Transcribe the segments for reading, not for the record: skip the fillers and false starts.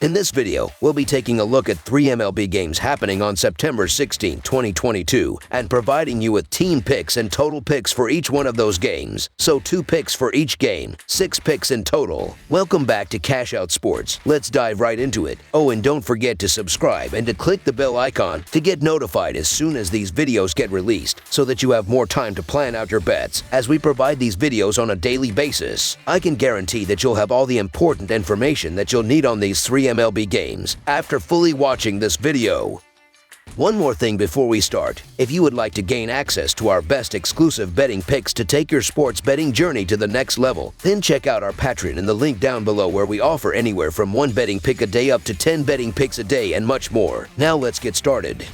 In this video, we'll be taking a look at 3 MLB games happening on September 16, 2022, and providing you with team picks and total picks for each one of those games. So 2 picks for each game, 6 picks in total. Welcome back to Cash Out Sports. Let's dive right into it. Oh, and don't forget to subscribe and to click the bell icon to get notified as soon as these videos get released, so that you have more time to plan out your bets as we provide these videos on a daily basis. I can guarantee that you'll have all the important information that you'll need on these 3 MLB games after fully watching this video. One more thing before we start. If you would like to gain access to our best exclusive betting picks to take your sports betting journey to the next level, then check out our Patreon in the link down below, where we offer anywhere from 1 betting pick a day up to 10 betting picks a day and much more. Now let's get started.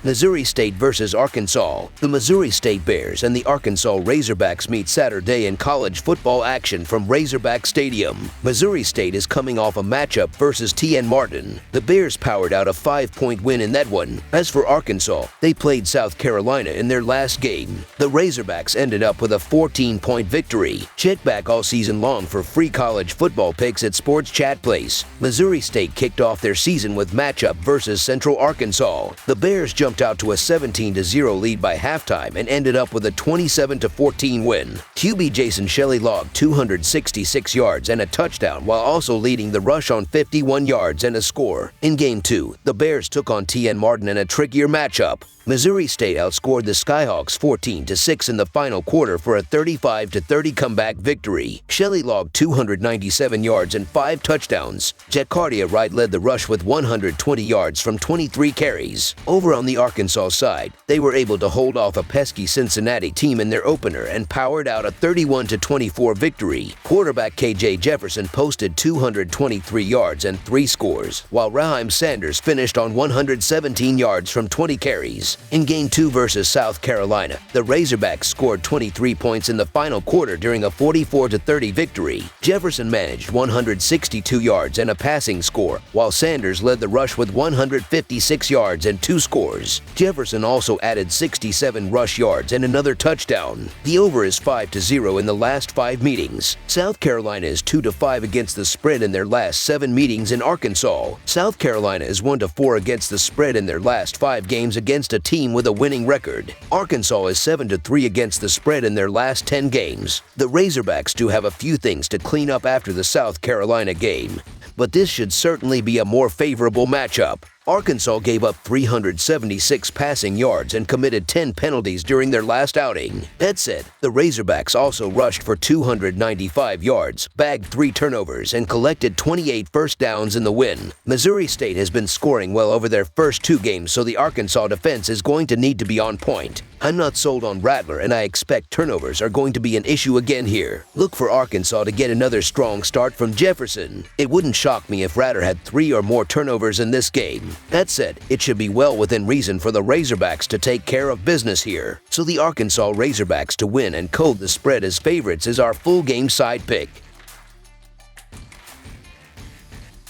Missouri State versus Arkansas. The Missouri State Bears and the Arkansas Razorbacks meet Saturday in college football action from Razorback Stadium. Missouri State is coming off a matchup versus TN Martin. The Bears powered out a 5-point win in that one. As for Arkansas, they played South Carolina in their last game. The Razorbacks ended up with a 14-point victory. Check back all season long for free college football picks at Sports Chat Place. Missouri State kicked off their season with matchup versus Central Arkansas. The Bears jumped out to a 17-0 lead by halftime and ended up with a 27-14 win. QB Jason Shelley logged 266 yards and a touchdown, while also leading the rush on 51 yards and a score. In Game 2, the Bears took on TN Martin in a trickier matchup. Missouri State outscored the Skyhawks 14-6 in the final quarter for a 35-30 comeback victory. Shelley logged 297 yards and 5 touchdowns. Jacardia Wright led the rush with 120 yards from 23 carries. Over on the Arkansas side, they were able to hold off a pesky Cincinnati team in their opener and powered out a 31-24 victory. Quarterback KJ Jefferson posted 223 yards and 3 scores, while Raheim Sanders finished on 117 yards from 20 carries. In Game 2 versus South Carolina, the Razorbacks scored 23 points in the final quarter during a 44-30 victory. Jefferson managed 162 yards and a passing score, while Sanders led the rush with 156 yards and 2 scores. Jefferson also added 67 rush yards and another touchdown. The over is 5-0 in the last 5 meetings. South Carolina is 2-5 against the spread in their last 7 meetings in Arkansas. South Carolina is 1-4 against the spread in their last 5 games against a team with a winning record. Arkansas is 7-3 against the spread in their last 10 games. The Razorbacks do have a few things to clean up after the South Carolina game, but this should certainly be a more favorable matchup. Arkansas gave up 376 passing yards and committed 10 penalties during their last outing. That said, the Razorbacks also rushed for 295 yards, bagged 3 turnovers, and collected 28 first downs in the win. Missouri State has been scoring well over their first 2 games, so the Arkansas defense is going to need to be on point. I'm not sold on Rattler, and I expect turnovers are going to be an issue again here. Look for Arkansas to get another strong start from Jefferson. It wouldn't shock me if Rattler had 3 or more turnovers in this game. That said, it should be well within reason for the Razorbacks to take care of business here. So the Arkansas Razorbacks to win and code the spread as favorites is our full game side pick.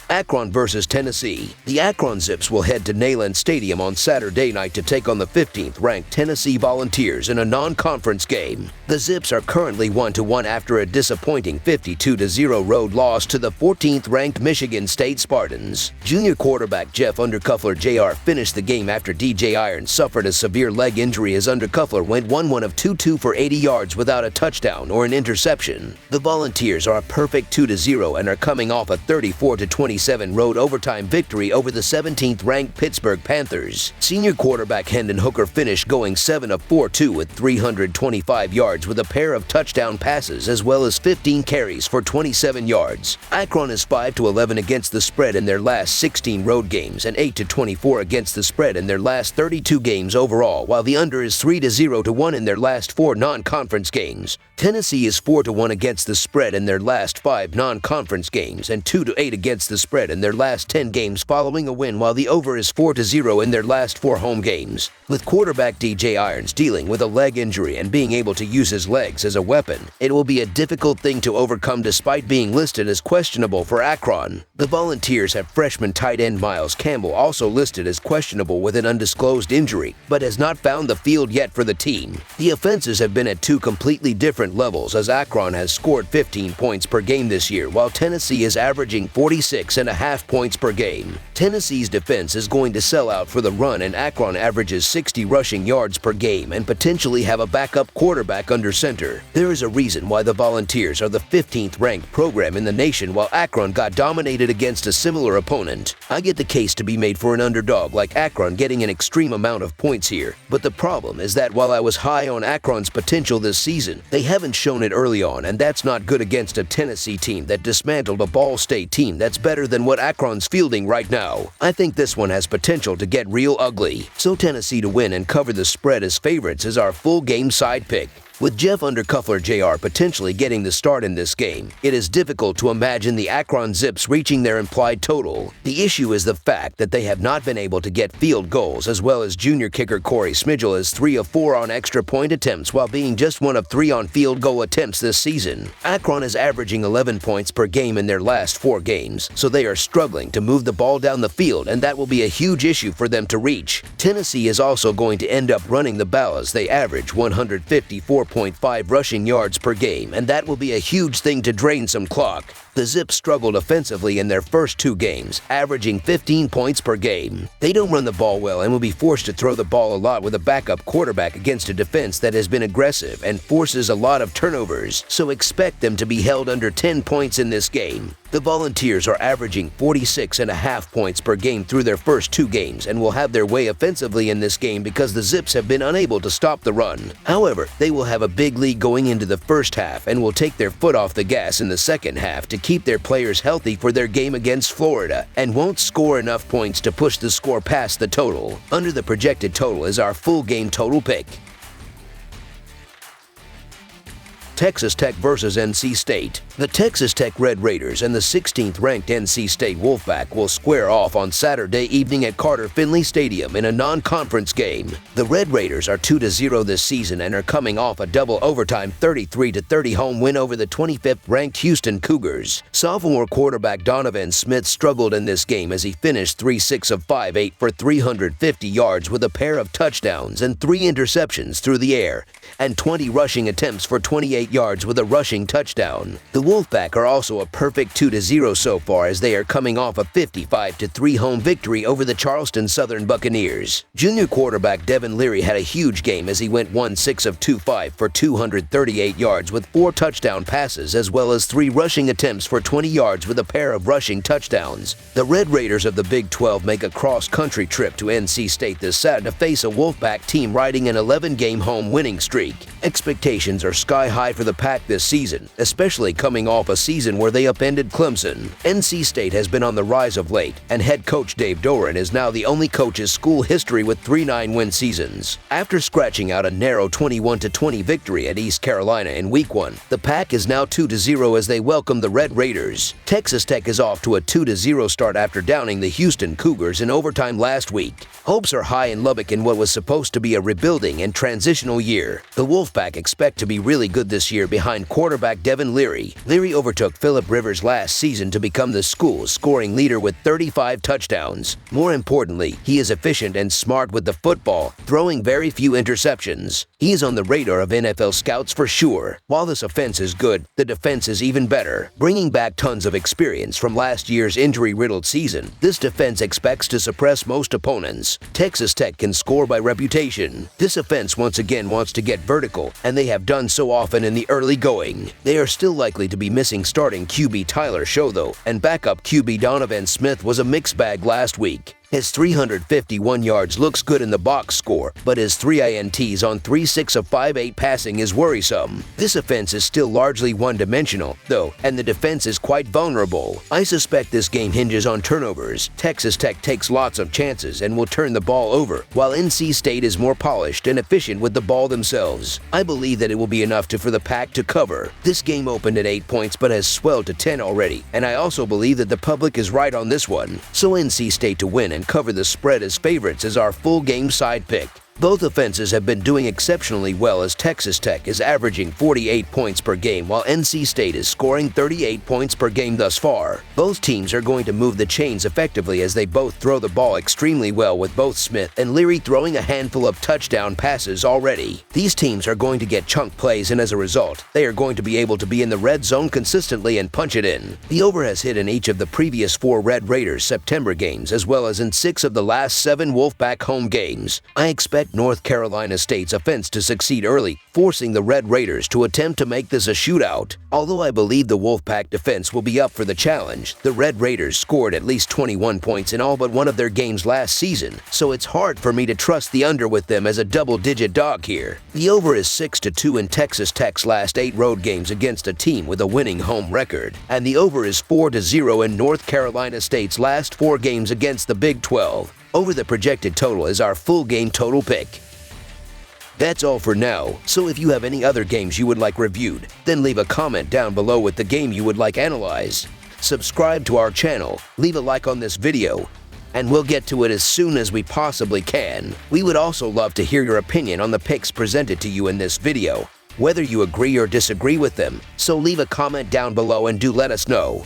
Akron versus Tennessee. The Akron Zips will head to Neyland Stadium on Saturday night to take on the 15th-ranked Tennessee Volunteers in a non-conference game. The Zips are currently 1-1 after a disappointing 52-0 road loss to the 14th-ranked Michigan State Spartans. Junior quarterback Jeff Undercuffler Jr. finished the game after DJ Irons suffered a severe leg injury as Undercuffler went 1 of 2 for 80 yards without a touchdown or an interception. The Volunteers are a perfect 2-0 and are coming off a 34-27 road overtime victory over the 17th-ranked Pittsburgh Panthers. Senior quarterback Hendon Hooker finished going 7 of 42 with 325 yards with a pair of touchdown passes as well as 15 carries for 27 yards. Akron is 5-11 against the spread in their last 16 road games and 8-24 against the spread in their last 32 games overall, while the under is 3-0-1 in their last 4 non-conference games. Tennessee is 4-1 against the spread in their last 5 non-conference games and 2-8 against the spread in their last 10 games following a win, while the over is 4-0 in their last 4 home games. With quarterback DJ Irons dealing with a leg injury and being able to use his legs as a weapon, it will be a difficult thing to overcome despite being listed as questionable for Akron. The Volunteers have freshman tight end Miles Campbell also listed as questionable with an undisclosed injury, but has not found the field yet for the team. The offenses have been at 2 completely different different levels as Akron has scored 15 points per game this year, while Tennessee is averaging 46.5 points per game. Tennessee's defense is going to sell out for the run, and Akron averages 60 rushing yards per game and potentially have a backup quarterback under center. There is a reason why the Volunteers are the 15th ranked program in the nation, while Akron got dominated against a similar opponent. I get the case to be made for an underdog like Akron getting an extreme amount of points here, but the problem is that while I was high on Akron's potential this season, they haven't shown it early on, and that's not good against a Tennessee team that dismantled a Ball State team that's better than what Akron's fielding right now. I think this one has potential to get real ugly, so Tennessee to win and cover the spread as favorites is our full game side pick. With Jeff Undercuffler Jr. potentially getting the start in this game, it is difficult to imagine the Akron Zips reaching their implied total. The issue is the fact that they have not been able to get field goals, as well as junior kicker Corey Smidgel is 3 of 4 on extra point attempts while being just 1 of 3 on field goal attempts this season. Akron is averaging 11 points per game in their last 4 games, so they are struggling to move the ball down the field, and that will be a huge issue for them to reach. Tennessee is also going to end up running the ball as they average 154.5 rushing yards per game, and that will be a huge thing to drain some clock. The Zips struggled offensively in their first 2 games, averaging 15 points per game. They don't run the ball well and will be forced to throw the ball a lot with a backup quarterback against a defense that has been aggressive and forces a lot of turnovers, so expect them to be held under 10 points in this game. The Volunteers are averaging 46.5 points per game through their first 2 games and will have their way offensively in this game because the Zips have been unable to stop the run. However, they will have a big lead going into the first half and will take their foot off the gas in the second half to keep their players healthy for their game against Florida, and won't score enough points to push the score past the total. Under the projected total is our full game total pick. Texas Tech versus NC State. The Texas Tech Red Raiders and the 16th-ranked NC State Wolfpack will square off on Saturday evening at Carter-Finley Stadium in a non-conference game. The Red Raiders are 2-0 this season and are coming off a double overtime 33-30 home win over the 25th-ranked Houston Cougars. Sophomore quarterback Donovan Smith struggled in this game as he finished 3-6 of 5-8 for 350 yards with a pair of touchdowns and 3 interceptions through the air, and 20 rushing attempts for 28 yards with a rushing touchdown. The Wolfpack are also a perfect 2-0 so far as they are coming off a 55-3 home victory over the Charleston Southern Buccaneers. Junior quarterback Devin Leary had a huge game as he went 1-6 of 25 for 238 yards with 4 touchdown passes as well as 3 rushing attempts for 20 yards with a pair of rushing touchdowns. The Red Raiders of the Big 12 make a cross-country trip to NC State this Saturday to face a Wolfpack team riding an 11-game home winning streak. Expectations are sky high for the Pack this season, especially coming off a season where they upended Clemson. NC State has been on the rise of late, and head coach Dave Doran is now the only coach in school history with 3 9-win seasons. After scratching out a narrow 21-20 victory at East Carolina in Week 1, the Pack is now 2-0 as they welcome the Red Raiders. Texas Tech is off to a 2-0 start after downing the Houston Cougars in overtime last week. Hopes are high in Lubbock in what was supposed to be a rebuilding and transitional year. The Wolfpack expect to be really good this year behind quarterback Devin Leary. Leary overtook Phillip Rivers last season to become the school's scoring leader with 35 touchdowns. More importantly, he is efficient and smart with the football, throwing very few interceptions. He is on the radar of NFL scouts for sure. While this offense is good, the defense is even better. Bringing back tons of experience from last year's injury-riddled season, this defense expects to suppress most opponents. Texas Tech can score by reputation. This offense once again wants to get vertical, and they have done so often in the early going. They are still likely to be missing starting QB Tyler Show though, and backup QB Donovan Smith was a mixed bag last week. His 351 yards looks good in the box score, but his 3 INTs on 3-6 of 5-8 passing is worrisome. This offense is still largely one-dimensional, though, and the defense is quite vulnerable. I suspect this game hinges on turnovers. Texas Tech takes lots of chances and will turn the ball over, while NC State is more polished and efficient with the ball themselves. I believe that it will be enough for the Pack to cover. This game opened at 8 points but has swelled to 10 already, and I also believe that the public is right on this one. So NC State to win and cover the spread as favorites is our full game side pick. Both offenses have been doing exceptionally well as Texas Tech is averaging 48 points per game while NC State is scoring 38 points per game thus far. Both teams are going to move the chains effectively as they both throw the ball extremely well, with both Smith and Leary throwing a handful of touchdown passes already. These teams are going to get chunk plays, and as a result, they are going to be able to be in the red zone consistently and punch it in. The over has hit in each of the previous 4 Red Raiders September games as well as in 6 of the last 7 Wolfpack home games. I expect North Carolina State's offense to succeed early, forcing the Red Raiders to attempt to make this a shootout. Although I believe the Wolfpack defense will be up for the challenge, the Red Raiders scored at least 21 points in all but one of their games last season, so it's hard for me to trust the under with them as a double-digit dog here. The over is 6-2 in Texas Tech's last 8 road games against a team with a winning home record, and the over is 4-0 in North Carolina State's last 4 games against the Big 12. Over the projected total is our full game total pick. That's all for now, so if you have any other games you would like reviewed, then leave a comment down below with the game you would like analyzed. Subscribe to our channel, leave a like on this video, and we'll get to it as soon as we possibly can. We would also love to hear your opinion on the picks presented to you in this video, whether you agree or disagree with them, so leave a comment down below and do let us know.